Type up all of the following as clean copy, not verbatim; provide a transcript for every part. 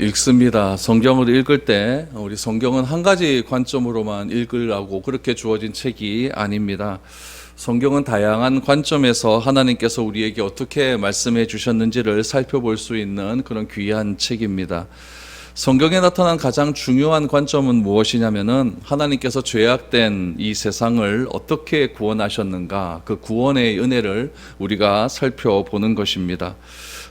읽습니다. 성경을 읽을 때 우리 성경은 한 가지 관점으로만 읽으라고 그렇게 주어진 책이 아닙니다. 성경은 다양한 관점에서 하나님께서 우리에게 어떻게 말씀해 주셨는지를 살펴볼 수 있는 그런 귀한 책입니다. 성경에 나타난 가장 중요한 관점은 무엇이냐면은 하나님께서 죄악된 이 세상을 어떻게 구원하셨는가, 그 구원의 은혜를 우리가 살펴보는 것입니다.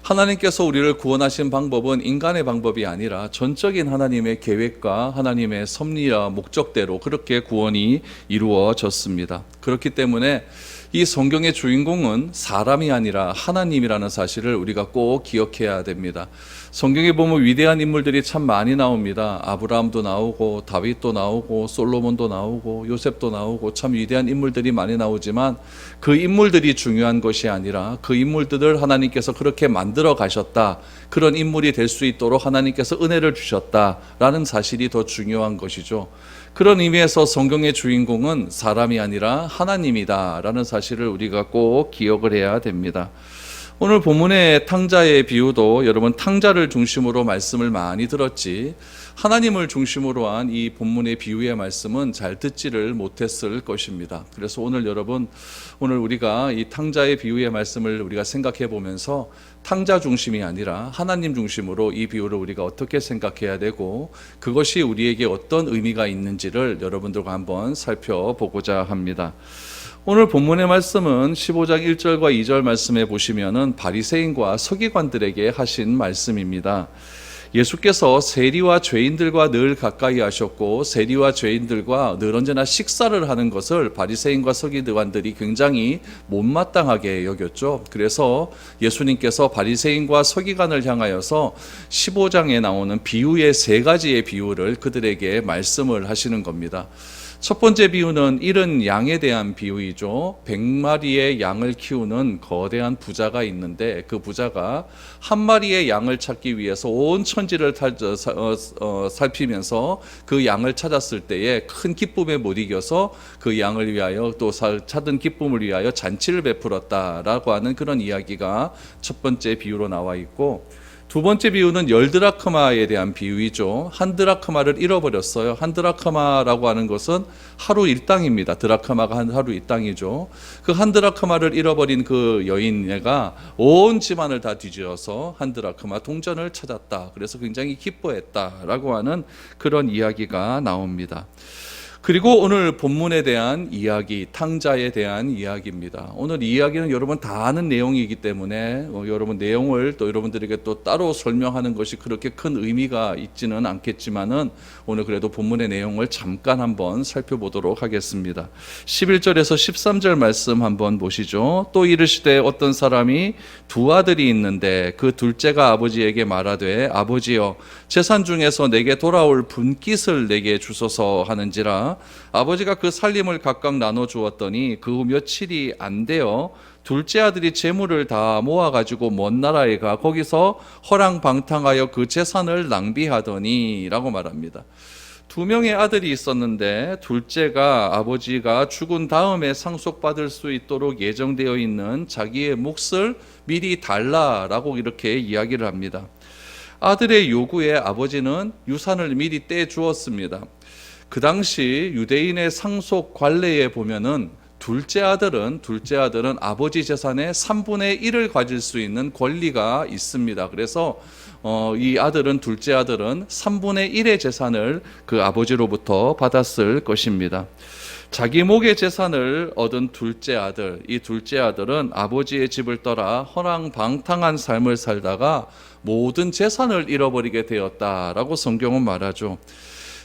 하나님께서 우리를 구원하신 방법은 인간의 방법이 아니라 전적인 하나님의 계획과 하나님의 섭리와 목적대로 그렇게 구원이 이루어졌습니다. 그렇기 때문에 이 성경의 주인공은 사람이 아니라 하나님이라는 사실을 우리가 꼭 기억해야 됩니다. 성경에 보면 위대한 인물들이 참 많이 나옵니다. 아브라함도 나오고 다윗도 나오고 솔로몬도 나오고 요셉도 나오고 참 위대한 인물들이 많이 나오지만 그 인물들이 중요한 것이 아니라 그 인물들을 하나님께서 그렇게 만들어 가셨다, 그런 인물이 될 수 있도록 하나님께서 은혜를 주셨다라는 사실이 더 중요한 것이죠. 그런 의미에서 성경의 주인공은 사람이 아니라 하나님이다라는 사실을 우리가 꼭 기억을 해야 됩니다. 오늘 본문의 탕자의 비유도 여러분 탕자를 중심으로 말씀을 많이 들었지 하나님을 중심으로 한 이 본문의 비유의 말씀은 잘 듣지를 못했을 것입니다. 그래서 오늘 여러분, 오늘 우리가 이 탕자의 비유의 말씀을 우리가 생각해 보면서 탕자 중심이 아니라 하나님 중심으로 이 비유를 우리가 어떻게 생각해야 되고 그것이 우리에게 어떤 의미가 있는지를 여러분들과 한번 살펴보고자 합니다. 오늘 본문의 말씀은 15장 1절과 2절 말씀에 보시면은 바리새인과 서기관들에게 하신 말씀입니다. 예수께서 세리와 죄인들과 늘 가까이 하셨고 세리와 죄인들과 늘 언제나 식사를 하는 것을 바리새인과 서기관들이 굉장히 못마땅하게 여겼죠. 그래서 예수님께서 바리새인과 서기관을 향하여서 15장에 나오는 비유의 세 가지의 비유를 그들에게 말씀을 하시는 겁니다. 첫 번째 비유는 잃은 양에 대한 비유이죠. 100마리의 양을 키우는 거대한 부자가 있는데 그 부자가 한 마리의 양을 찾기 위해서 온 천지를 살피면서 그 양을 찾았을 때에 큰 기쁨에 못 이겨서 그 양을 위하여 또 찾은 기쁨을 위하여 잔치를 베풀었다라고 하는 그런 이야기가 첫 번째 비유로 나와 있고, 두 번째 비유는 10드라크마에 대한 비유이죠. 한 드라크마를 잃어버렸어요. 한 드라크마라고 하는 것은 하루 일당입니다. 드라크마가 하루 일당이죠. 그 한 드라크마를 잃어버린 그 여인애가 온 집안을 다 뒤져서 한 드라크마 동전을 찾았다. 그래서 굉장히 기뻐했다라고 하는 그런 이야기가 나옵니다. 그리고 오늘 본문에 대한 이야기, 탕자에 대한 이야기입니다. 오늘 이 이야기는 여러분 다 아는 내용이기 때문에 여러분 내용을 또 여러분들에게 또 따로 설명하는 것이 그렇게 큰 의미가 있지는 않겠지만은 오늘 그래도 본문의 내용을 잠깐 한번 살펴보도록 하겠습니다. 11절에서 13절 말씀 한번 보시죠. 또 이르시되 어떤 사람이 두 아들이 있는데 그 둘째가 아버지에게 말하되 아버지여 재산 중에서 내게 돌아올 분깃을 내게 주소서 하는지라 아버지가 그 살림을 각각 나눠 주었더니 그 후 며칠이 안 되어 둘째 아들이 재물을 다 모아가지고 먼 나라에 가 거기서 허랑방탕하여 그 재산을 낭비하더니 라고 말합니다. 두 명의 아들이 있었는데 둘째가 아버지가 죽은 다음에 상속받을 수 있도록 예정되어 있는 자기의 몫을 미리 달라라고 이렇게 이야기를 합니다. 아들의 요구에 아버지는 유산을 미리 떼 주었습니다. 그 당시 유대인의 상속 관례에 보면은 둘째 아들은 아버지 재산의 3분의 1을 가질 수 있는 권리가 있습니다. 그래서 이 둘째 아들은 3분의 1의 재산을 그 아버지로부터 받았을 것입니다. 자기 목의 재산을 얻은 둘째 아들, 이 둘째 아들은 아버지의 집을 떠나 허랑방탕한 삶을 살다가 모든 재산을 잃어버리게 되었다라고 성경은 말하죠.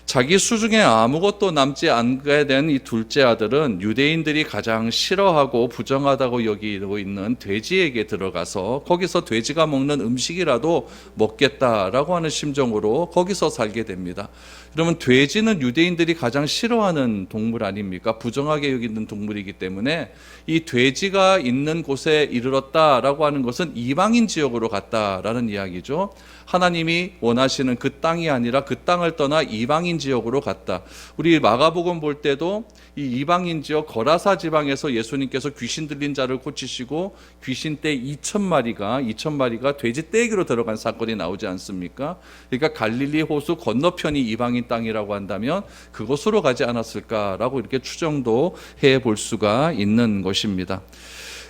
자기 수중에 아무것도 남지 않게 된 이 둘째 아들은 유대인들이 가장 싫어하고 부정하다고 여기고 있는 돼지에게 들어가서 거기서 돼지가 먹는 음식이라도 먹겠다라고 하는 심정으로 거기서 살게 됩니다. 그러면 돼지는 유대인들이 가장 싫어하는 동물 아닙니까? 부정하게 여기는 동물이기 때문에 이 돼지가 있는 곳에 이르렀다라고 하는 것은 이방인 지역으로 갔다라는 이야기죠. 하나님이 원하시는 그 땅이 아니라 그 땅을 떠나 이방인 이방인 지역으로 갔다. 우리 마가복음 볼 때도 이 이방인 지역 거라사 지방에서 예수님께서 귀신 들린 자를 고치시고 귀신 떼 2,000마리가 돼지 떼기로 들어간 사건이 나오지 않습니까? 그러니까 갈릴리 호수 건너편이 이방인 땅이라고 한다면 그곳으로 가지 않았을까라고 이렇게 추정도 해볼 수가 있는 것입니다.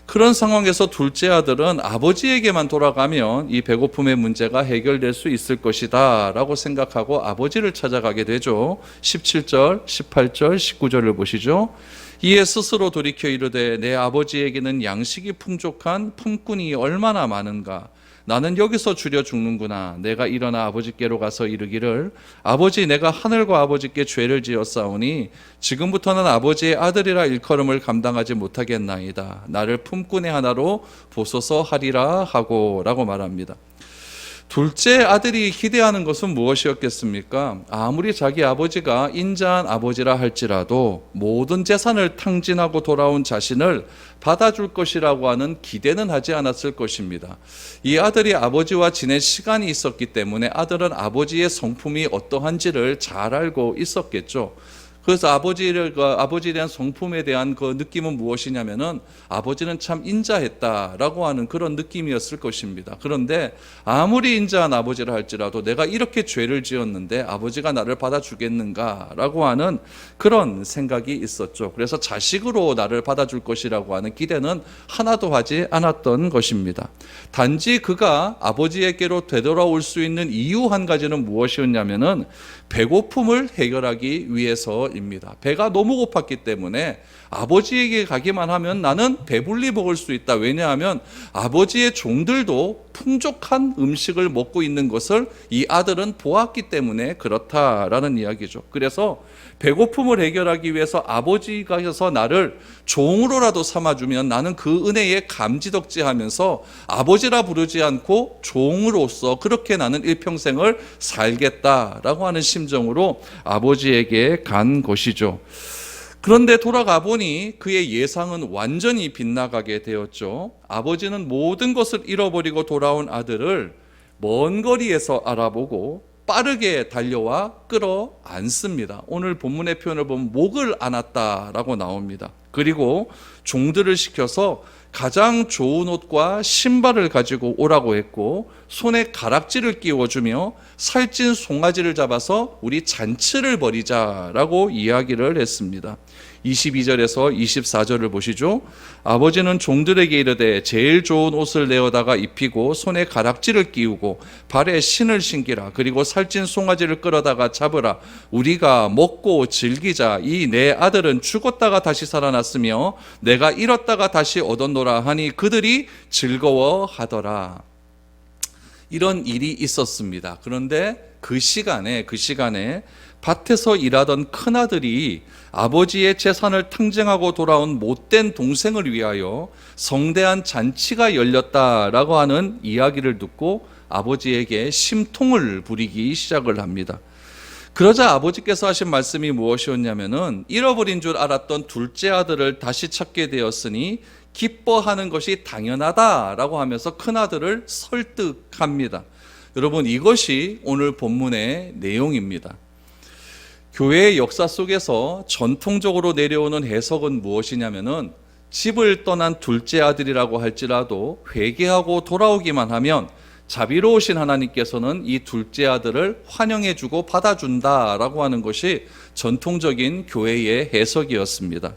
그런 상황에서 둘째 아들은 아버지에게만 돌아가면 이 배고픔의 문제가 해결될 수 있을 것이다 라고 생각하고 아버지를 찾아가게 되죠. 17절, 18절, 19절을 보시죠. 이에 스스로 돌이켜 이르되 내 아버지에게는 양식이 풍족한 품꾼이 얼마나 많은가. 나는 여기서 줄여 죽는구나. 내가 일어나 아버지께로 가서 이르기를 아버지 내가 하늘과 아버지께 죄를 지었사오니 지금부터는 아버지의 아들이라 일컬음을 감당하지 못하겠나이다. 나를 품꾼의 하나로 보소서 하리라 하고 라고 말합니다. 둘째 아들이 기대하는 것은 무엇이었겠습니까? 아무리 자기 아버지가 인자한 아버지라 할지라도 모든 재산을 탕진하고 돌아온 자신을 받아줄 것이라고 하는 기대는 하지 않았을 것입니다. 이 아들이 아버지와 지낸 시간이 있었기 때문에 아들은 아버지의 성품이 어떠한지를 잘 알고 있었겠죠. 그래서 아버지에 대한 성품에 대한 그 느낌은 무엇이냐면은 아버지는 참 인자했다라고 하는 그런 느낌이었을 것입니다. 그런데 아무리 인자한 아버지라 할지라도 내가 이렇게 죄를 지었는데 아버지가 나를 받아주겠는가라고 하는 그런 생각이 있었죠. 그래서 자식으로 나를 받아줄 것이라고 하는 기대는 하나도 하지 않았던 것입니다. 단지 그가 아버지에게로 되돌아올 수 있는 이유 한 가지는 무엇이었냐면은 배고픔을 해결하기 위해서입니다. 배가 너무 고팠기 때문에 아버지에게 가기만 하면 나는 배불리 먹을 수 있다. 왜냐하면 아버지의 종들도 풍족한 음식을 먹고 있는 것을 이 아들은 보았기 때문에 그렇다라는 이야기죠. 그래서 배고픔을 해결하기 위해서 아버지가 해서 나를 종으로라도 삼아주면 나는 그 은혜에 감지덕지하면서 아버지라 부르지 않고 종으로서 그렇게 나는 일평생을 살겠다라고 하는 심정으로 아버지에게 간 것이죠. 그런데 돌아가 보니 그의 예상은 완전히 빗나가게 되었죠. 아버지는 모든 것을 잃어버리고 돌아온 아들을 먼 거리에서 알아보고 빠르게 달려와 끌어안습니다. 오늘 본문의 표현을 보면 목을 안았다라고 나옵니다. 그리고 종들을 시켜서 가장 좋은 옷과 신발을 가지고 오라고 했고 손에 가락지를 끼워주며 살찐 송아지를 잡아서 우리 잔치를 벌이자라고 이야기를 했습니다. 22절에서 24절을 보시죠. 아버지는 종들에게 이르되 제일 좋은 옷을 내어다가 입히고 손에 가락지를 끼우고 발에 신을 신기라. 그리고 살찐 송아지를 끌어다가 잡으라. 우리가 먹고 즐기자. 이 내 아들은 죽었다가 다시 살아났으며 내가 잃었다가 다시 얻었노라 하니 그들이 즐거워하더라. 이런 일이 있었습니다. 그런데 그 시간에 밭에서 일하던 큰아들이 아버지의 재산을 탕진하고 돌아온 못된 동생을 위하여 성대한 잔치가 열렸다라고 하는 이야기를 듣고 아버지에게 심통을 부리기 시작을 합니다. 그러자 아버지께서 하신 말씀이 무엇이었냐면은 잃어버린 줄 알았던 둘째 아들을 다시 찾게 되었으니 기뻐하는 것이 당연하다라고 하면서 큰아들을 설득합니다. 여러분, 이것이 오늘 본문의 내용입니다. 교회의 역사 속에서 전통적으로 내려오는 해석은 무엇이냐면은 집을 떠난 둘째 아들이라고 할지라도 회개하고 돌아오기만 하면 자비로우신 하나님께서는 이 둘째 아들을 환영해주고 받아준다라고 하는 것이 전통적인 교회의 해석이었습니다.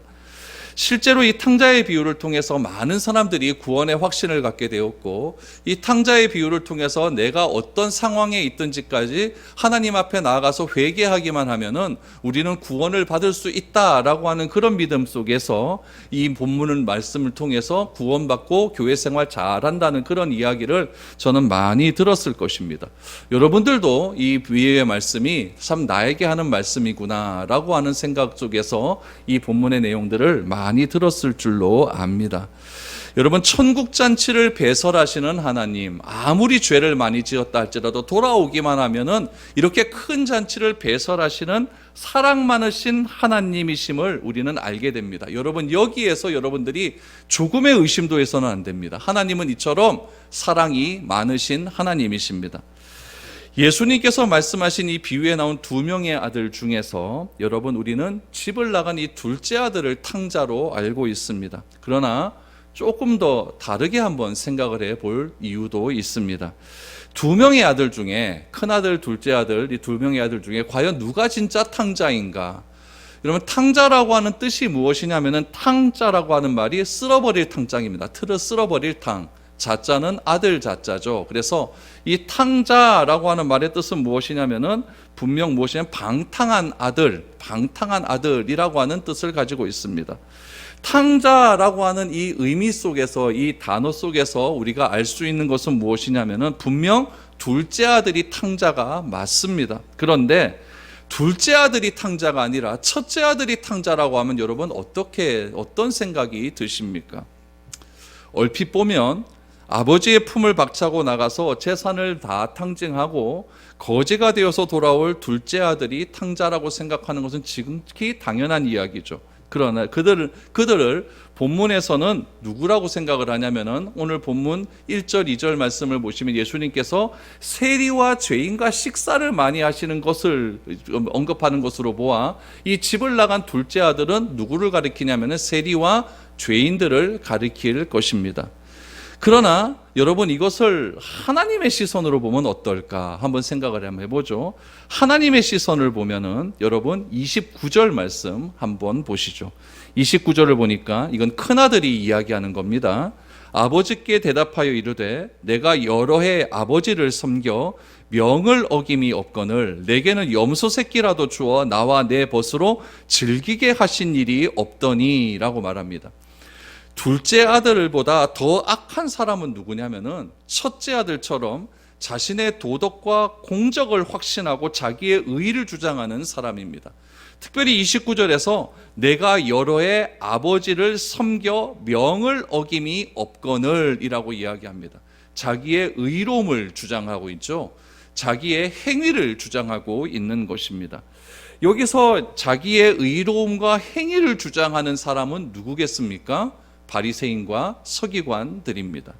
실제로 이 탕자의 비유를 통해서 많은 사람들이 구원의 확신을 갖게 되었고 이 탕자의 비유를 통해서 내가 어떤 상황에 있든지까지 하나님 앞에 나아가서 회개하기만 하면은 우리는 구원을 받을 수 있다라고 하는 그런 믿음 속에서 이 본문을 말씀을 통해서 구원받고 교회 생활 잘한다는 그런 이야기를 저는 많이 들었을 것입니다. 여러분들도 이 위의 말씀이 참 나에게 하는 말씀이구나라고 하는 생각 속에서 이 본문의 내용들을 많이 들었을 줄로 압니다. 여러분, 천국 잔치를 배설하시는 하나님, 아무리 죄를 많이 지었다 할지라도 돌아오기만 하면은 이렇게 큰 잔치를 배설하시는 사랑 많으신 하나님이심을 우리는 알게 됩니다. 여러분, 여기에서 여러분들이 조금의 의심도 해서는 안 됩니다. 하나님은 이처럼 사랑이 많으신 하나님이십니다. 예수님께서 말씀하신 이 비유에 나온 두 명의 아들 중에서 여러분 우리는 집을 나간 이 둘째 아들을 탕자로 알고 있습니다. 그러나 조금 더 다르게 한번 생각을 해볼 이유도 있습니다. 두 명의 아들 중에 큰아들, 둘째 아들, 이 두 명의 아들 중에 과연 누가 진짜 탕자인가? 여러분 탕자라고 하는 뜻이 무엇이냐면은 탕자라고 하는 말이 쓸어버릴 탕자입니다. 틀을 쓸어버릴 탕. 자자는 아들 자자죠. 그래서 이 탕자라고 하는 말의 뜻은 무엇이냐면은 분명 무엇이냐면 방탕한 아들이라고 하는 뜻을 가지고 있습니다. 탕자라고 하는 이 의미 속에서, 이 단어 속에서 우리가 알 수 있는 것은 무엇이냐면은 분명 둘째 아들이 탕자가 맞습니다. 그런데 둘째 아들이 탕자가 아니라 첫째 아들이 탕자라고 하면 여러분 어떤 생각이 드십니까? 얼핏 보면 아버지의 품을 박차고 나가서 재산을 다 탕진하고 거지가 되어서 돌아올 둘째 아들이 탕자라고 생각하는 것은 지극히 당연한 이야기죠. 그러나 그들을 본문에서는 누구라고 생각을 하냐면은 오늘 본문 1절 2절 말씀을 보시면 예수님께서 세리와 죄인과 식사를 많이 하시는 것을 언급하는 것으로 보아 이 집을 나간 둘째 아들은 누구를 가리키냐면은 세리와 죄인들을 가리킬 것입니다. 그러나 여러분 이것을 하나님의 시선으로 보면 어떨까 한번 생각을 한번 해보죠. 하나님의 시선을 보면은 여러분 29절 말씀 한번 보시죠. 29절을 보니까 이건 큰아들이 이야기하는 겁니다. 아버지께 대답하여 이르되 내가 여러 해 아버지를 섬겨 명을 어김이 없거늘 내게는 염소 새끼라도 주어 나와 내 벗으로 즐기게 하신 일이 없더니 라고 말합니다. 둘째 아들보다 더 악한 사람은 누구냐면은 첫째 아들처럼 자신의 도덕과 공적을 확신하고 자기의 의의를 주장하는 사람입니다. 특별히 29절에서 내가 여러 해 아버지를 섬겨 명을 어김이 없거늘 이라고 이야기합니다. 자기의 의로움을 주장하고 있죠. 자기의 행위를 주장하고 있는 것입니다. 여기서 자기의 의로움과 행위를 주장하는 사람은 누구겠습니까? 바리새인과 서기관들입니다.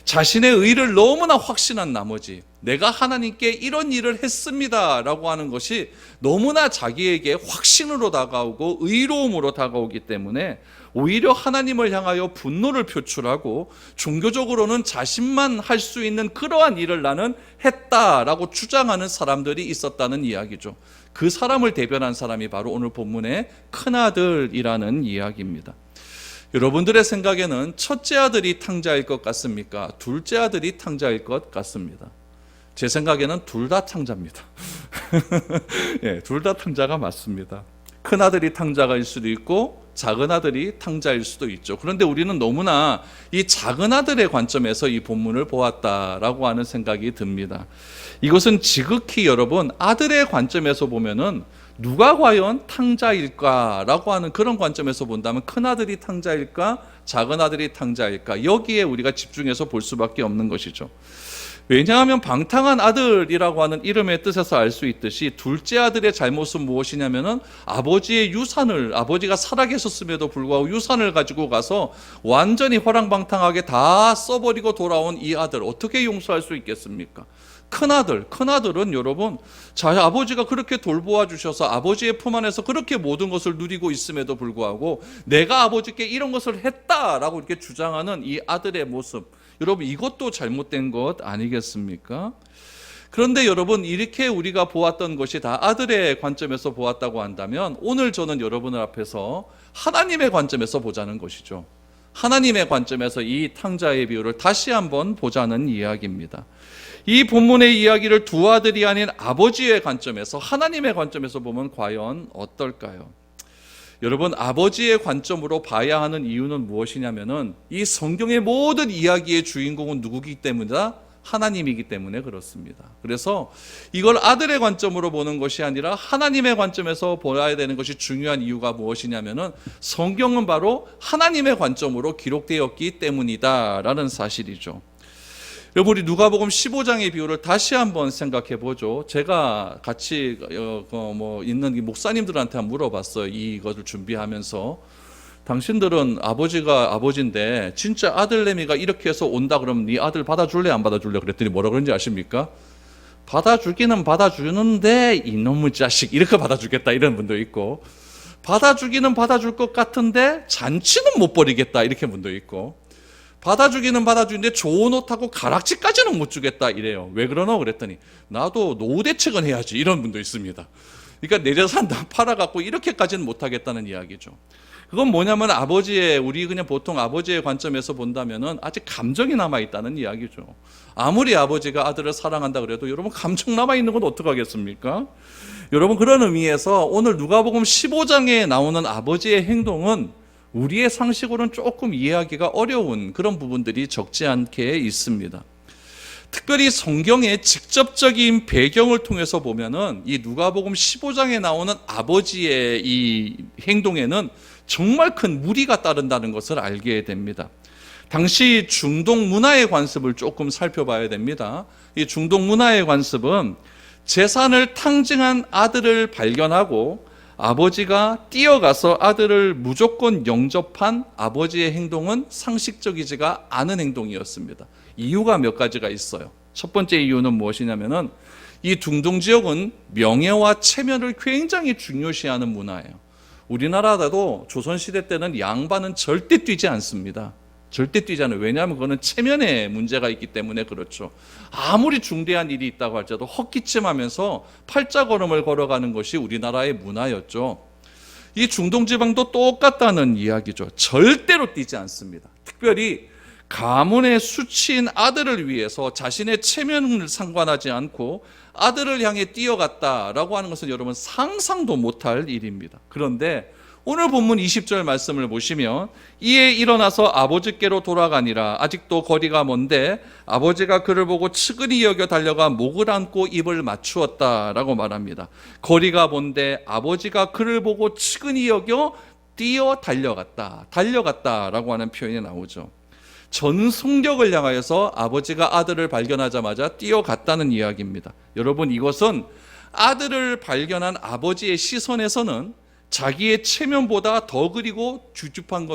자신의 의를 너무나 확신한 나머지 내가 하나님께 이런 일을 했습니다 라고 하는 것이 너무나 자기에게 확신으로 다가오고 의로움으로 다가오기 때문에 오히려 하나님을 향하여 분노를 표출하고 종교적으로는 자신만 할 수 있는 그러한 일을 나는 했다라고 주장하는 사람들이 있었다는 이야기죠. 그 사람을 대변한 사람이 바로 오늘 본문의 큰아들이라는 이야기입니다. 여러분들의 생각에는 첫째 아들이 탕자일 것 같습니까? 둘째 아들이 탕자일 것 같습니다. 제 생각에는 둘 다 탕자입니다. 예, 둘 다 탕자가 맞습니다. 큰 아들이 탕자일 수도 있고 작은 아들이 탕자일 수도 있죠. 그런데 우리는 너무나 이 작은 아들의 관점에서 이 본문을 보았다라고 하는 생각이 듭니다. 이것은 지극히 여러분 아들의 관점에서 보면은 누가 과연 탕자일까라고 하는 그런 관점에서 본다면 큰 아들이 탕자일까 작은 아들이 탕자일까 여기에 우리가 집중해서 볼 수밖에 없는 것이죠. 왜냐하면 방탕한 아들이라고 하는 이름의 뜻에서 알 수 있듯이 둘째 아들의 잘못은 무엇이냐면은 아버지의 유산을 아버지가 살아계셨음에도 불구하고 유산을 가지고 가서 완전히 허랑방탕하게 다 써버리고 돌아온 이 아들 어떻게 용서할 수 있겠습니까? 큰아들은 여러분 아버지가 그렇게 돌보아 주셔서 아버지의 품 안에서 그렇게 모든 것을 누리고 있음에도 불구하고 내가 아버지께 이런 것을 했다라고 이렇게 주장하는 이 아들의 모습 여러분 이것도 잘못된 것 아니겠습니까? 그런데 여러분 이렇게 우리가 보았던 것이 다 아들의 관점에서 보았다고 한다면 오늘 저는 여러분들 앞에서 하나님의 관점에서 보자는 것이죠. 하나님의 관점에서 이 탕자의 비유를 다시 한번 보자는 이야기입니다. 이 본문의 이야기를 두 아들이 아닌 아버지의 관점에서 하나님의 관점에서 보면 과연 어떨까요? 여러분 아버지의 관점으로 봐야 하는 이유는 무엇이냐면은 이 성경의 모든 이야기의 주인공은 누구이기 때문이다? 하나님이기 때문에 그렇습니다. 그래서 이걸 아들의 관점으로 보는 것이 아니라 하나님의 관점에서 보아야 되는 것이 중요한 이유가 무엇이냐면은 성경은 바로 하나님의 관점으로 기록되었기 때문이다라는 사실이죠. 여러분 우리 누가복음 15장의 비유를 다시 한번 생각해 보죠. 제가 같이 있는 목사님들한테 한번 물어봤어요. 이것을 준비하면서 당신들은 아버지가 아버지인데 진짜 아들내미가 이렇게 해서 온다 그러면 네 아들 받아줄래 안 받아줄래 그랬더니 뭐라 그런지 아십니까? 받아주기는 받아주는데 이놈의 자식 이렇게 받아주겠다 이런 분도 있고, 받아주기는 받아줄 것 같은데 잔치는 못 버리겠다 이렇게 분도 있고, 받아주기는 받아주는데 좋은 옷하고 가락지까지는 못 주겠다 이래요. 왜 그러나 그랬더니 나도 노후 대책은 해야지 이런 분도 있습니다. 그러니까 내 재산 다 팔아갖고 이렇게까지는 못하겠다는 이야기죠. 그건 뭐냐면 우리 그냥 보통 아버지의 관점에서 본다면은 아직 감정이 남아있다는 이야기죠. 아무리 아버지가 아들을 사랑한다 그래도 여러분 감정 남아있는 건 어떡하겠습니까? 여러분 그런 의미에서 오늘 누가복음 15장에 나오는 아버지의 행동은 우리의 상식으로는 조금 이해하기가 어려운 그런 부분들이 적지 않게 있습니다. 특별히 성경의 직접적인 배경을 통해서 보면은 이 누가복음 15장에 나오는 아버지의 이 행동에는 정말 큰 무리가 따른다는 것을 알게 됩니다. 당시 중동 문화의 관습을 조금 살펴봐야 됩니다. 이 중동 문화의 관습은 재산을 탕증한 아들을 발견하고 아버지가 뛰어가서 아들을 무조건 영접한 아버지의 행동은 상식적이지가 않은 행동이었습니다. 이유가 몇 가지가 있어요. 첫 번째 이유는 무엇이냐면은 이 중동 지역은 명예와 체면을 굉장히 중요시하는 문화예요. 우리나라도 조선시대 때는 양반은 절대 뛰지 않습니다. 절대 뛰지 않아요. 왜냐하면 그거는 체면에 문제가 있기 때문에 그렇죠. 아무리 중대한 일이 있다고 할지라도 헛기침하면서 팔자걸음을 걸어가는 것이 우리나라의 문화였죠. 이 중동 지방도 똑같다는 이야기죠. 절대로 뛰지 않습니다. 특별히 가문의 수치인 아들을 위해서 자신의 체면을 상관하지 않고 아들을 향해 뛰어갔다라고 하는 것은 여러분 상상도 못할 일입니다. 그런데 오늘 본문 20절 말씀을 보시면 이에 일어나서 아버지께로 돌아가니라. 아직도 거리가 먼데 아버지가 그를 보고 측은히 여겨 달려가 목을 안고 입을 맞추었다라고 말합니다. 거리가 먼데 아버지가 그를 보고 측은히 여겨 뛰어 달려갔다라고 하는 표현이 나오죠. 전 성격을 향하여서 아버지가 아들을 발견하자마자 뛰어갔다는 이야기입니다. 여러분 이것은 아들을 발견한 아버지의 시선에서는 자기의 체면보다 더 그리고 중요한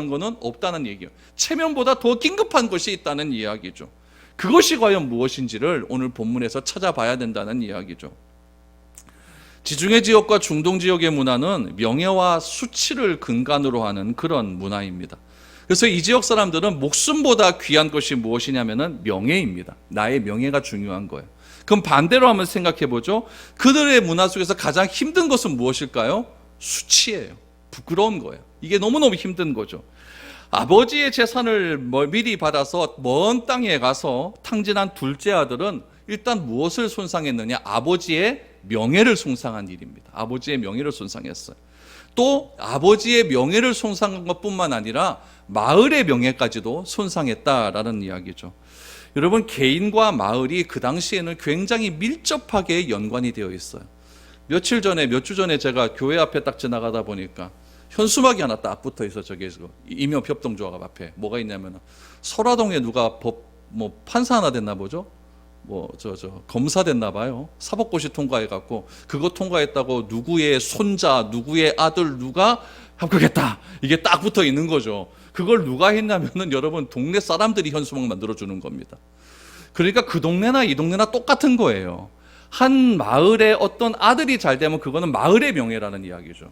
거는 없다는 얘기예요. 체면보다 더 긴급한 것이 있다는 이야기죠. 그것이 과연 무엇인지를 오늘 본문에서 찾아봐야 된다는 이야기죠. 지중해 지역과 중동 지역의 문화는 명예와 수치를 근간으로 하는 그런 문화입니다. 그래서 이 지역 사람들은 목숨보다 귀한 것이 무엇이냐면은 명예입니다. 나의 명예가 중요한 거예요. 그럼 반대로 한번 생각해 보죠. 그들의 문화 속에서 가장 힘든 것은 무엇일까요? 수치예요. 부끄러운 거예요. 이게 너무너무 힘든 거죠. 아버지의 재산을 미리 받아서 먼 땅에 가서 탕진한 둘째 아들은 일단 무엇을 손상했느냐? 아버지의 명예를 손상한 일입니다. 아버지의 명예를 손상했어요. 또 아버지의 명예를 손상한 것뿐만 아니라 마을의 명예까지도 손상했다라는 이야기죠. 여러분 개인과 마을이 그 당시에는 굉장히 밀접하게 연관이 되어 있어요. 몇 주 전에 제가 교회 앞에 딱 지나가다 보니까 현수막이 하나 딱 붙어 있어. 저기 임협협동조합 앞에 뭐가 있냐면 설화동에 누가 판사 하나 됐나 보죠. 검사 됐나 봐요. 사법고시 통과해갖고 그거 통과했다고 누구의 손자, 누구의 아들 누가 합격했다. 이게 딱 붙어 있는 거죠. 그걸 누가 했냐면은 여러분 동네 사람들이 현수막 만들어주는 겁니다. 그러니까 그 동네나 이 동네나 똑같은 거예요. 한 마을에 어떤 아들이 잘 되면 그거는 마을의 명예라는 이야기죠.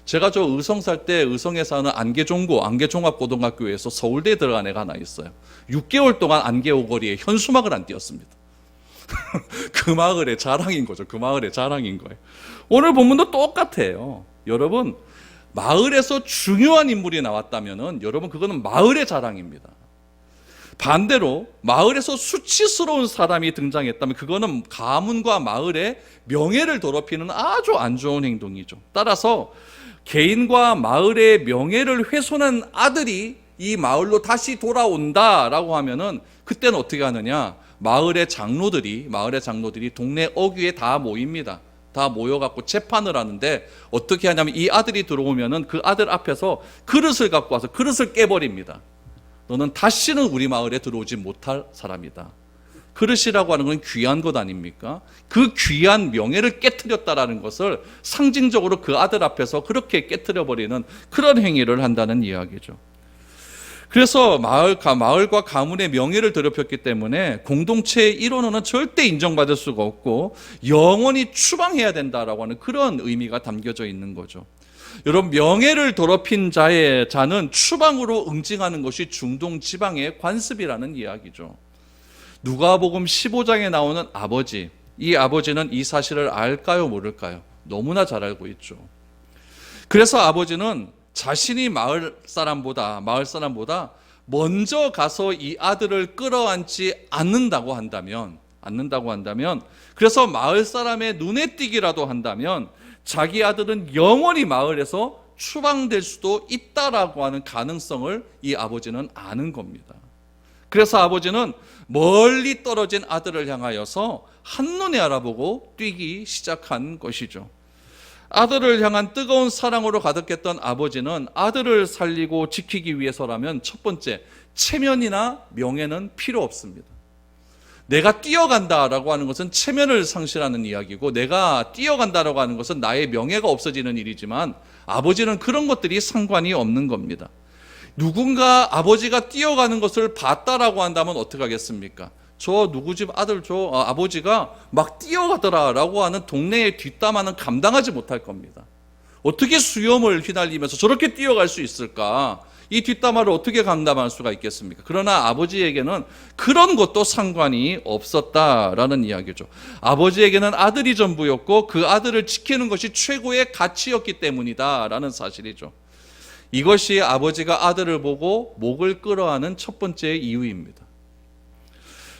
제가 저 의성 살 때 의성에 사는 안개종합고등학교에서 서울대에 들어간 애가 하나 있어요. 6개월 동안 안개오거리에 현수막을 안 띄었습니다. 그 마을의 자랑인 거죠. 그 마을의 자랑인 거예요. 오늘 본문도 똑같아요. 여러분 마을에서 중요한 인물이 나왔다면은 여러분 그거는 마을의 자랑입니다. 반대로 마을에서 수치스러운 사람이 등장했다면 그거는 가문과 마을의 명예를 더럽히는 아주 안 좋은 행동이죠. 따라서 개인과 마을의 명예를 훼손한 아들이 이 마을로 다시 돌아온다라고 하면은 그때는 어떻게 하느냐? 마을의 장로들이 동네 어귀에 다 모입니다. 다 모여갖고 재판을 하는데 어떻게 하냐면 이 아들이 들어오면은 그 아들 앞에서 그릇을 갖고 와서 그릇을 깨버립니다. 너는 다시는 우리 마을에 들어오지 못할 사람이다. 그릇이라고 하는 건 귀한 것 아닙니까? 그 귀한 명예를 깨트렸다라는 것을 상징적으로 그 아들 앞에서 그렇게 깨트려버리는 그런 행위를 한다는 이야기죠. 그래서 마을과 가문의 명예를 더럽혔기 때문에 공동체의 일원으로는 절대 인정받을 수가 없고 영원히 추방해야 된다라고 하는 그런 의미가 담겨져 있는 거죠. 여러분, 명예를 더럽힌 자는 추방으로 응징하는 것이 중동 지방의 관습이라는 이야기죠. 누가복음 15장에 나오는 아버지, 이 아버지는 이 사실을 알까요, 모를까요? 너무나 잘 알고 있죠. 그래서 아버지는 자신이 마을 사람보다 먼저 가서 이 아들을 끌어안지 않는다고 한다면, 그래서 마을 사람의 눈에 띄기라도 한다면 자기 아들은 영원히 마을에서 추방될 수도 있다라고 하는 가능성을 이 아버지는 아는 겁니다. 그래서 아버지는 멀리 떨어진 아들을 향하여서 한눈에 알아보고 뛰기 시작한 것이죠. 아들을 향한 뜨거운 사랑으로 가득했던 아버지는 아들을 살리고 지키기 위해서라면 첫 번째, 체면이나 명예는 필요 없습니다. 내가 뛰어간다라고 하는 것은 체면을 상실하는 이야기고, 내가 뛰어간다라고 하는 것은 나의 명예가 없어지는 일이지만 아버지는 그런 것들이 상관이 없는 겁니다. 누군가 아버지가 뛰어가는 것을 봤다라고 한다면 어떻게 하겠습니까? 저 누구 집 아들 아버지가 막 뛰어가더라라고 하는 동네의 뒷담화는 감당하지 못할 겁니다. 어떻게 수염을 휘날리면서 저렇게 뛰어갈 수 있을까? 이 뒷담화를 어떻게 감당할 수가 있겠습니까? 그러나 아버지에게는 그런 것도 상관이 없었다라는 이야기죠. 아버지에게는 아들이 전부였고 그 아들을 지키는 것이 최고의 가치였기 때문이다라는 사실이죠. 이것이 아버지가 아들을 보고 목을 끌어안은 첫 번째 이유입니다.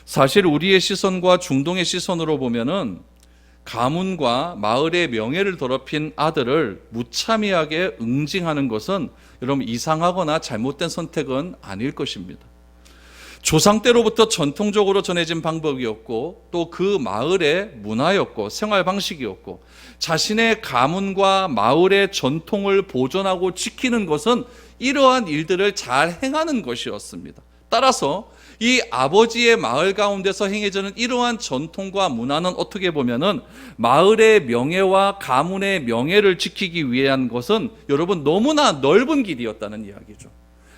사실 우리의 시선과 중동의 시선으로 보면은 가문과 마을의 명예를 더럽힌 아들을 무참하게 응징하는 것은 여러분 이상하거나 잘못된 선택은 아닐 것입니다. 조상 때로부터 전통적으로 전해진 방법이었고 또 그 마을의 문화였고 생활 방식이었고 자신의 가문과 마을의 전통을 보존하고 지키는 것은 이러한 일들을 잘 행하는 것이었습니다. 따라서 이 아버지의 마을 가운데서 행해지는 이러한 전통과 문화는 어떻게 보면은 마을의 명예와 가문의 명예를 지키기 위한 것은 여러분 너무나 넓은 길이었다는 이야기죠.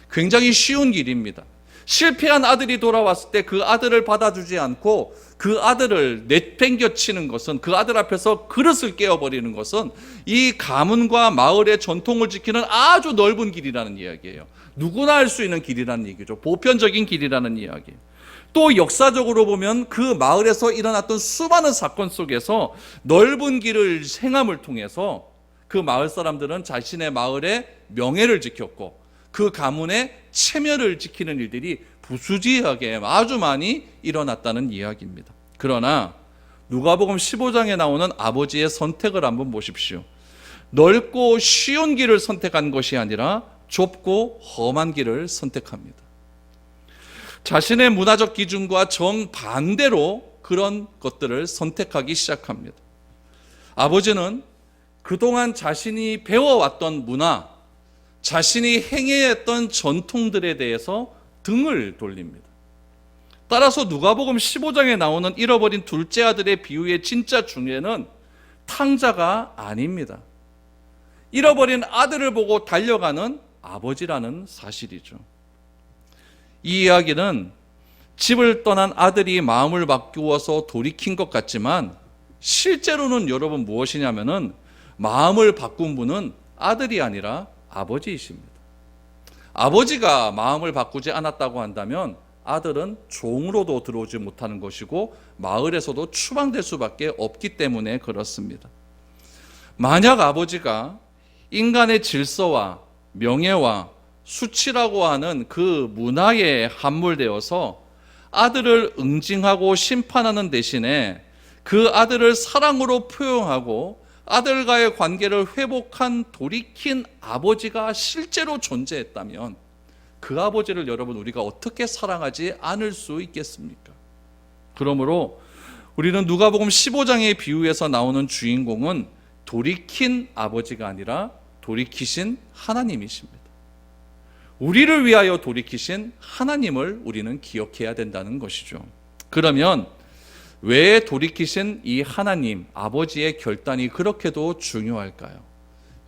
굉장히 쉬운 길입니다. 실패한 아들이 돌아왔을 때 그 아들을 받아주지 않고 그 아들을 내팽겨치는 것은, 그 아들 앞에서 그릇을 깨어버리는 것은 이 가문과 마을의 전통을 지키는 아주 넓은 길이라는 이야기예요. 누구나 할 수 있는 길이라는 얘기죠. 보편적인 길이라는 이야기. 또 역사적으로 보면 그 마을에서 일어났던 수많은 사건 속에서 넓은 길을 행함을 통해서 그 마을 사람들은 자신의 마을의 명예를 지켰고 그 가문의 체면을 지키는 일들이 부수지하게 아주 많이 일어났다는 이야기입니다. 그러나 누가복음 15장에 나오는 아버지의 선택을 한번 보십시오. 넓고 쉬운 길을 선택한 것이 아니라 좁고 험한 길을 선택합니다. 자신의 문화적 기준과 정반대로 그런 것들을 선택하기 시작합니다. 아버지는 그동안 자신이 배워왔던 문화, 자신이 행해했던 전통들에 대해서 등을 돌립니다. 따라서 누가복음 15장에 나오는 잃어버린 둘째 아들의 비유의 진짜 중요는 탕자가 아닙니다. 잃어버린 아들을 보고 달려가는 아버지라는 사실이죠. 이 이야기는 집을 떠난 아들이 마음을 바꾸어서 돌이킨 것 같지만 실제로는 여러분 무엇이냐면은 마음을 바꾼 분은 아들이 아니라 아버지이십니다. 아버지가 마음을 바꾸지 않았다고 한다면 아들은 종으로도 들어오지 못하는 것이고 마을에서도 추방될 수밖에 없기 때문에 그렇습니다. 만약 아버지가 인간의 질서와 명예와 수치라고 하는 그 문화에 함몰되어서 아들을 응징하고 심판하는 대신에 그 아들을 사랑으로 표현하고 아들과의 관계를 회복한 돌이킨 아버지가 실제로 존재했다면 그 아버지를 여러분 우리가 어떻게 사랑하지 않을 수 있겠습니까? 그러므로 우리는 누가복음 15장의 비유에서 나오는 주인공은 돌이킨 아버지가 아니라 돌이키신 하나님이십니다. 우리를 위하여 돌이키신 하나님을 우리는 기억해야 된다는 것이죠. 그러면 왜 돌이키신 이 하나님, 아버지의 결단이 그렇게도 중요할까요?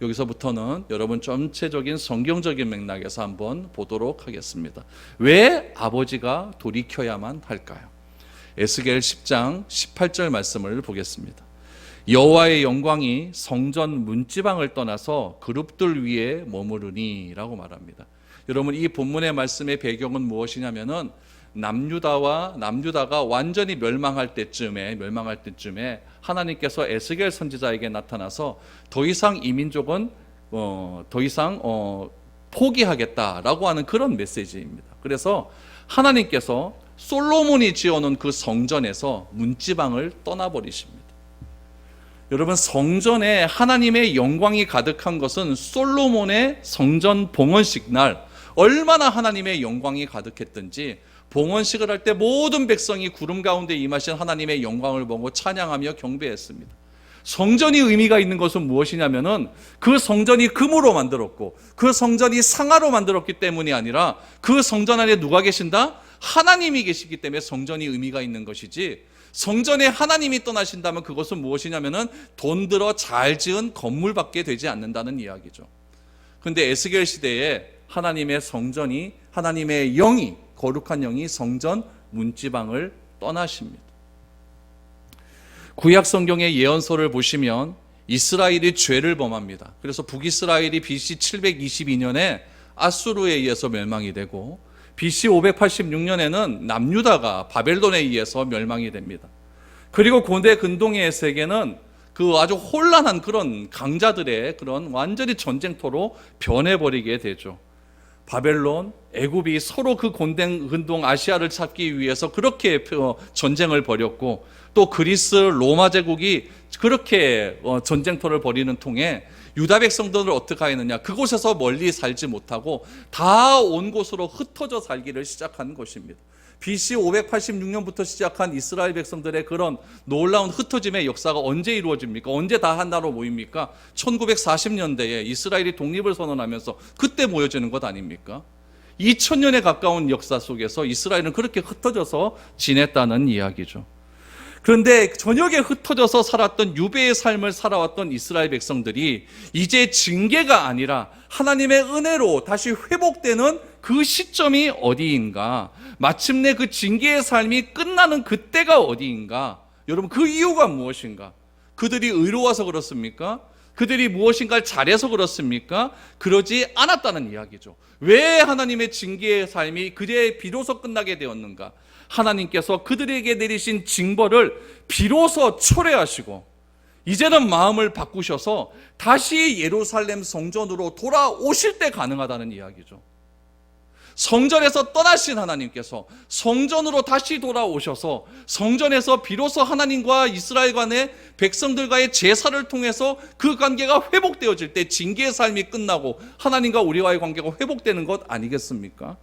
여기서부터는 여러분 전체적인 성경적인 맥락에서 한번 보도록 하겠습니다. 왜 아버지가 돌이켜야만 할까요? 에스겔 10장 18절 말씀을 보겠습니다. 여호와의 영광이 성전 문지방을 떠나서 그룹들 위에 머무르니 라고 말합니다. 여러분, 이 본문의 말씀의 배경은 무엇이냐면은 남유다가 완전히 멸망할 때쯤에 하나님께서 에스겔 선지자에게 나타나서 더 이상 이 민족은 더 이상 포기하겠다라고 하는 그런 메시지입니다. 그래서 하나님께서 솔로몬이 지어놓은 그 성전에서 문지방을 떠나버리십니다. 여러분, 성전에 하나님의 영광이 가득한 것은 솔로몬의 성전 봉헌식 날 얼마나 하나님의 영광이 가득했든지 봉헌식을 할 때 모든 백성이 구름 가운데 임하신 하나님의 영광을 보고 찬양하며 경배했습니다. 성전이 의미가 있는 것은 무엇이냐면은 그 성전이 금으로 만들었고 그 성전이 상아로 만들었기 때문이 아니라 그 성전 안에 누가 계신다? 하나님이 계시기 때문에 성전이 의미가 있는 것이지, 성전에 하나님이 떠나신다면 그것은 무엇이냐면은 돈 들어 잘 지은 건물밖에 되지 않는다는 이야기죠. 그런데 에스겔 시대에 하나님의 성전이, 하나님의 영이, 거룩한 영이 성전 문지방을 떠나십니다. 구약 성경의 예언서를 보시면 이스라엘이 죄를 범합니다. 그래서 북이스라엘이 BC 722년에 아수르에 의해서 멸망이 되고 BC 586년에는 남유다가 바벨론에 의해서 멸망이 됩니다. 그리고 고대 근동의 세계는 그 아주 혼란한 그런 강자들의 그런 완전히 전쟁터로 변해버리게 되죠. 바벨론, 애굽이 서로 그 근동 아시아를 찾기 위해서 그렇게 전쟁을 벌였고, 또 그리스, 로마 제국이 그렇게 전쟁터를 벌이는 통에 유다 백성들을 어떻게 하였느냐, 그곳에서 멀리 살지 못하고 다 온 곳으로 흩어져 살기를 시작한 것입니다. BC 586년부터 시작한 이스라엘 백성들의 그런 놀라운 흩어짐의 역사가 언제 이루어집니까? 언제 다 하나로 모입니까? 1940년대에 이스라엘이 독립을 선언하면서 그때 모여지는 것 아닙니까? 2000년에 가까운 역사 속에서 이스라엘은 그렇게 흩어져서 지냈다는 이야기죠. 그런데 저녁에 흩어져서 살았던 유배의 삶을 살아왔던 이스라엘 백성들이 이제 징계가 아니라 하나님의 은혜로 다시 회복되는 그 시점이 어디인가? 마침내 그 징계의 삶이 끝나는 그때가 어디인가? 여러분, 그 이유가 무엇인가? 그들이 의로워서 그렇습니까? 그들이 무엇인가를 잘해서 그렇습니까? 그러지 않았다는 이야기죠. 왜 하나님의 징계의 삶이 그제 비로소 끝나게 되었는가? 하나님께서 그들에게 내리신 징벌을 비로소 철회하시고 이제는 마음을 바꾸셔서 다시 예루살렘 성전으로 돌아오실 때 가능하다는 이야기죠. 성전에서 떠나신 하나님께서 성전으로 다시 돌아오셔서 성전에서 비로소 하나님과 이스라엘 간의 백성들과의 제사를 통해서 그 관계가 회복되어질 때 징계의 삶이 끝나고 하나님과 우리와의 관계가 회복되는 것 아니겠습니까?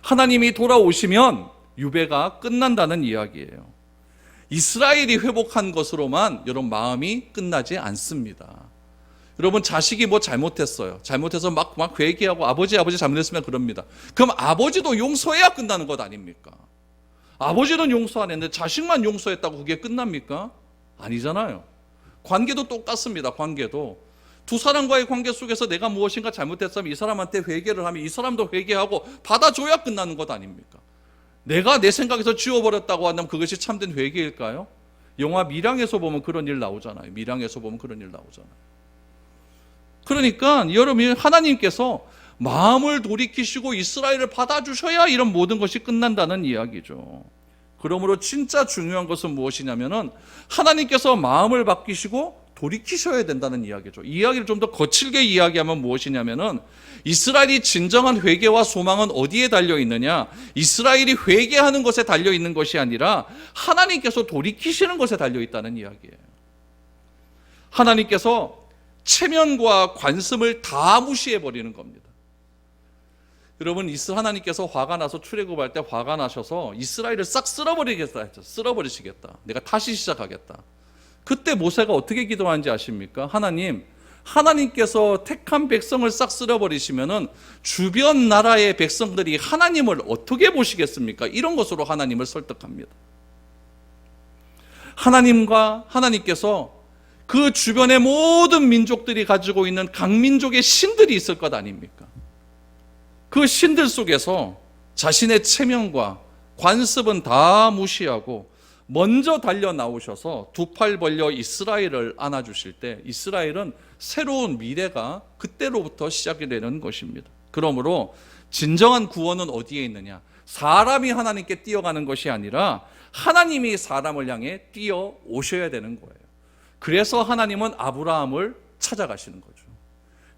하나님이 돌아오시면 유배가 끝난다는 이야기예요. 이스라엘이 회복한 것으로만 여러분 마음이 끝나지 않습니다. 여러분, 자식이 뭐 잘못했어요. 잘못해서 막 회개하고 아버지 잘못했으면 그럽니다. 그럼 아버지도 용서해야 끝나는 것 아닙니까? 아버지는 용서 안 했는데 자식만 용서했다고 그게 끝납니까? 아니잖아요. 관계도 똑같습니다. 관계도 두 사람과의 관계 속에서 내가 무엇인가 잘못했으면 이 사람한테 회개를 하면 이 사람도 회개하고 받아줘야 끝나는 것 아닙니까? 내가 내 생각에서 지워버렸다고 한다면 그것이 참된 회개일까요? 영화 밀양에서 보면 그런 일 나오잖아요. 그러니까 여러분, 하나님께서 마음을 돌이키시고 이스라엘을 받아주셔야 이런 모든 것이 끝난다는 이야기죠. 그러므로 진짜 중요한 것은 무엇이냐면은 하나님께서 마음을 바뀌시고 돌이키셔야 된다는 이야기죠. 이 이야기를 좀 더 거칠게 이야기하면 무엇이냐면은 이스라엘이 진정한 회개와 소망은 어디에 달려 있느냐? 이스라엘이 회개하는 것에 달려 있는 것이 아니라 하나님께서 돌이키시는 것에 달려 있다는 이야기예요. 하나님께서 체면과 관습을 다 무시해 버리는 겁니다. 여러분, 하나님께서 화가 나서 출애굽할 때 화가 나셔서 이스라엘을 싹 쓸어버리겠다 했죠. 쓸어버리시겠다. 내가 다시 시작하겠다. 그때 모세가 어떻게 기도하는지 아십니까? 하나님께서 택한 백성을 싹 쓸어버리시면은 주변 나라의 백성들이 하나님을 어떻게 보시겠습니까? 이런 것으로 하나님을 설득합니다. 하나님께서 그 주변의 모든 민족들이 가지고 있는 각 민족의 신들이 있을 것 아닙니까? 그 신들 속에서 자신의 체면과 관습은 다 무시하고 먼저 달려 나오셔서 두 팔 벌려 이스라엘을 안아주실 때 이스라엘은 새로운 미래가 그때로부터 시작이 되는 것입니다. 그러므로 진정한 구원은 어디에 있느냐? 사람이 하나님께 뛰어가는 것이 아니라 하나님이 사람을 향해 뛰어오셔야 되는 거예요. 그래서 하나님은 아브라함을 찾아가시는 거죠.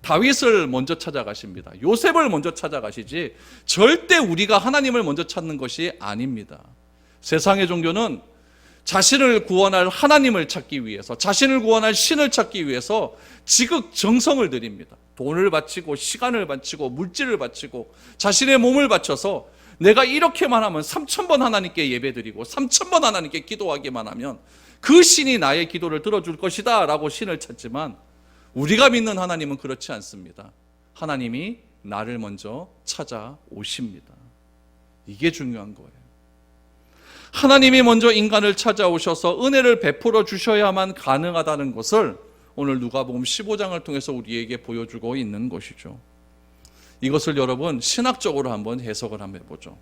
다윗을 먼저 찾아가십니다. 요셉을 먼저 찾아가시지 절대 우리가 하나님을 먼저 찾는 것이 아닙니다. 세상의 종교는 자신을 구원할 하나님을 찾기 위해서, 자신을 구원할 신을 찾기 위해서 지극정성을 들입니다. 돈을 바치고 시간을 바치고 물질을 바치고 자신의 몸을 바쳐서 내가 이렇게만 하면 3,000번 하나님께 예배드리고 3,000번 하나님께 기도하기만 하면 그 신이 나의 기도를 들어줄 것이다 라고 신을 찾지만, 우리가 믿는 하나님은 그렇지 않습니다. 하나님이 나를 먼저 찾아오십니다. 이게 중요한 거예요. 하나님이 먼저 인간을 찾아오셔서 은혜를 베풀어 주셔야만 가능하다는 것을 오늘 누가복음 15장을 통해서 우리에게 보여주고 있는 것이죠. 이것을 여러분 신학적으로 한번 해석을 한번 해보죠.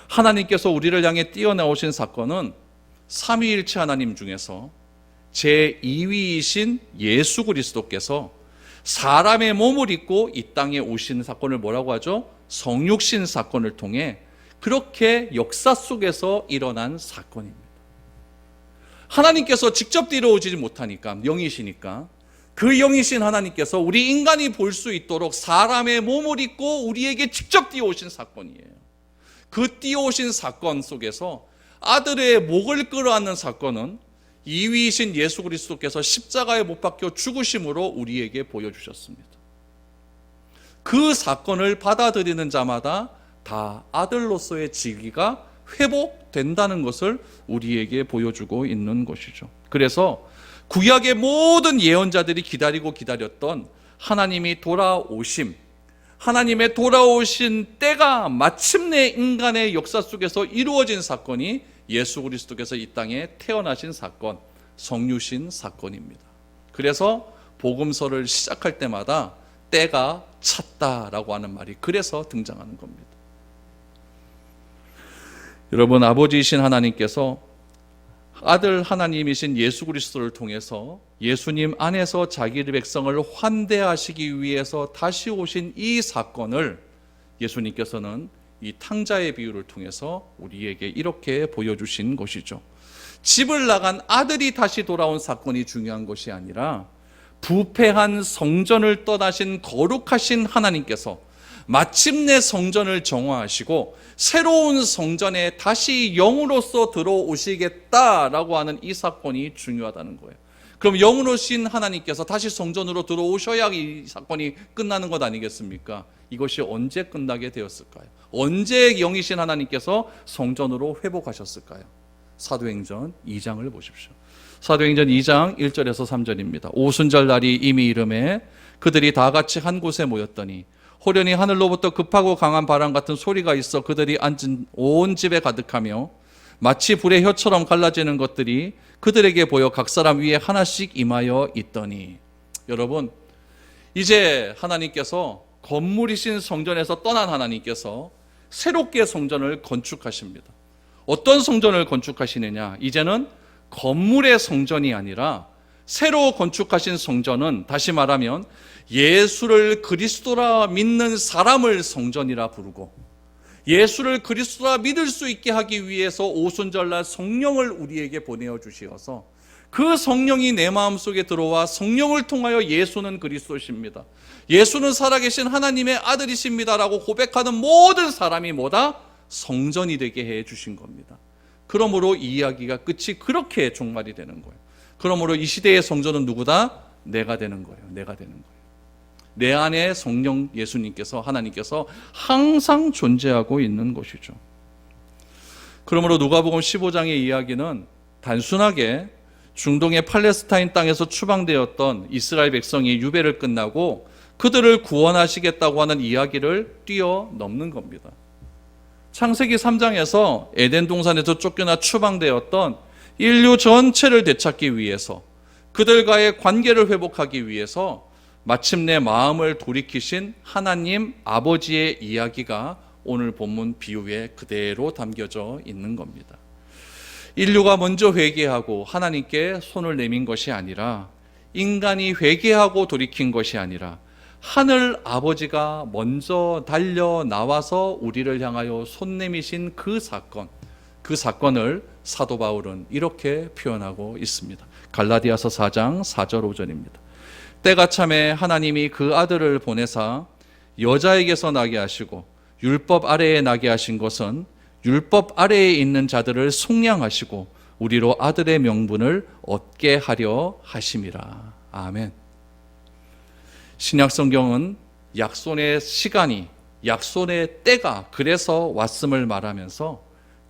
하나님께서 우리를 향해 뛰어나오신 사건은 삼위일체 하나님 중에서 제2위이신 예수 그리스도께서 사람의 몸을 입고 이 땅에 오신 사건을 뭐라고 하죠? 성육신 사건을 통해 그렇게 역사 속에서 일어난 사건입니다. 하나님께서 직접 뛰어오지 못하니까, 영이시니까 그 영이신 하나님께서 우리 인간이 볼 수 있도록 사람의 몸을 입고 우리에게 직접 뛰어오신 사건이에요. 그 뛰어오신 사건 속에서 아들의 목을 끌어안는 사건은 이위이신 예수 그리스도께서 십자가에 못 박혀 죽으심으로 우리에게 보여주셨습니다. 그 사건을 받아들이는 자마다 다 아들로서의 직위가 회복된다는 것을 우리에게 보여주고 있는 것이죠. 그래서 구약의 모든 예언자들이 기다리고 기다렸던 하나님이 돌아오심, 하나님의 돌아오신 때가 마침내 인간의 역사 속에서 이루어진 사건이 예수 그리스도께서 이 땅에 태어나신 사건, 성유신 사건입니다. 그래서 복음서를 시작할 때마다 때가 찼다라고 하는 말이 그래서 등장하는 겁니다. 여러분, 아버지이신 하나님께서 아들 하나님이신 예수 그리스도를 통해서 예수님 안에서 자기 백성을 환대하시기 위해서 다시 오신 이 사건을 예수님께서는 이 탕자의 비유를 통해서 우리에게 이렇게 보여주신 것이죠. 집을 나간 아들이 다시 돌아온 사건이 중요한 것이 아니라 부패한 성전을 떠나신 거룩하신 하나님께서 마침내 성전을 정화하시고 새로운 성전에 다시 영으로서 들어오시겠다라고 하는 이 사건이 중요하다는 거예요. 그럼 영으로신 하나님께서 다시 성전으로 들어오셔야 이 사건이 끝나는 것 아니겠습니까? 이것이 언제 끝나게 되었을까요? 언제 영이신 하나님께서 성전으로 회복하셨을까요? 사도행전 2장을 보십시오. 사도행전 2장 1절에서 3절입니다. 오순절 날이 이미 이름에 그들이 다 같이 한 곳에 모였더니 호련히 하늘로부터 급하고 강한 바람 같은 소리가 있어 그들이 앉은 온 집에 가득하며 마치 불의 혀처럼 갈라지는 것들이 그들에게 보여 각 사람 위에 하나씩 임하여 있더니, 여러분, 이제 하나님께서 건물이신 성전에서 떠난 하나님께서 새롭게 성전을 건축하십니다. 어떤 성전을 건축하시느냐? 이제는 건물의 성전이 아니라 새로 건축하신 성전은, 다시 말하면 예수를 그리스도라 믿는 사람을 성전이라 부르고, 예수를 그리스도라 믿을 수 있게 하기 위해서 오순절날 성령을 우리에게 보내어 주시어서 그 성령이 내 마음속에 들어와 성령을 통하여 예수는 그리스도십니다, 예수는 살아계신 하나님의 아들이십니다라고 고백하는 모든 사람이 뭐다? 성전이 되게 해 주신 겁니다. 그러므로 이 이야기가 끝이 그렇게 종말이 되는 거예요. 그러므로 이 시대의 성전은 누구다? 내가 되는 거예요. 내가 되는 거예요. 내 안에 성령 예수님께서, 하나님께서 항상 존재하고 있는 것이죠. 그러므로 누가복음 15장의 이야기는 단순하게 중동의 팔레스타인 땅에서 추방되었던 이스라엘 백성이 유배를 끝나고 그들을 구원하시겠다고 하는 이야기를 뛰어넘는 겁니다. 창세기 3장에서 에덴 동산에서 쫓겨나 추방되었던 인류 전체를 되찾기 위해서 그들과의 관계를 회복하기 위해서 마침내 마음을 돌이키신 하나님 아버지의 이야기가 오늘 본문 비유에 그대로 담겨져 있는 겁니다. 인류가 먼저 회개하고 하나님께 손을 내민 것이 아니라, 인간이 회개하고 돌이킨 것이 아니라 하늘 아버지가 먼저 달려 나와서 우리를 향하여 손 내미신 그 사건을 사도 바울은 이렇게 표현하고 있습니다. 갈라디아서 4장 4절 5절입니다. 때가 참에 하나님이 그 아들을 보내사 여자에게서 나게 하시고 율법 아래에 나게 하신 것은 율법 아래에 있는 자들을 속량하시고 우리로 아들의 명분을 얻게 하려 하심이라. 아멘. 신약 성경은 약손의 시간이, 약손의 때가 그래서 왔음을 말하면서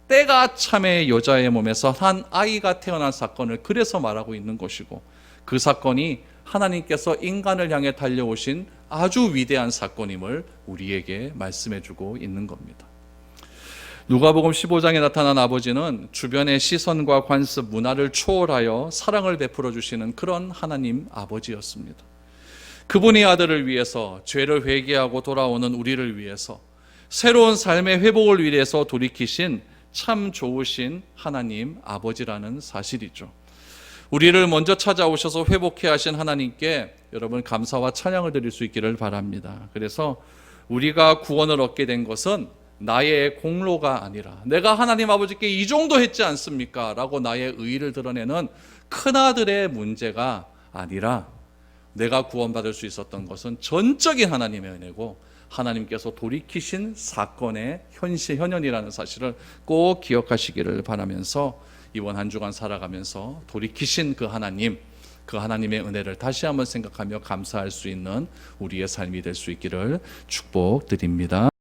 때가 참에 여자의 몸에서 한 아이가 태어난 사건을 그래서 말하고 있는 것이고, 그 사건이 하나님께서 인간을 향해 달려오신 아주 위대한 사건임을 우리에게 말씀해주고 있는 겁니다. 누가복음 15장에 나타난 아버지는 주변의 시선과 관습, 문화를 초월하여 사랑을 베풀어 주시는 그런 하나님 아버지였습니다. 그분의 아들을 위해서, 죄를 회개하고 돌아오는 우리를 위해서, 새로운 삶의 회복을 위해서 돌이키신 참 좋으신 하나님 아버지라는 사실이죠. 우리를 먼저 찾아오셔서 회복해 하신 하나님께 여러분 감사와 찬양을 드릴 수 있기를 바랍니다. 그래서 우리가 구원을 얻게 된 것은 나의 공로가 아니라, 내가 하나님 아버지께 이 정도 했지 않습니까? 라고 나의 의의를 드러내는 큰아들의 문제가 아니라, 내가 구원받을 수 있었던 것은 전적인 하나님의 은혜고 하나님께서 돌이키신 사건의 현현이라는 사실을 꼭 기억하시기를 바라면서 이번 한 주간 살아가면서 돌이키신 그 하나님의 은혜를 다시 한번 생각하며 감사할 수 있는 우리의 삶이 될 수 있기를 축복드립니다.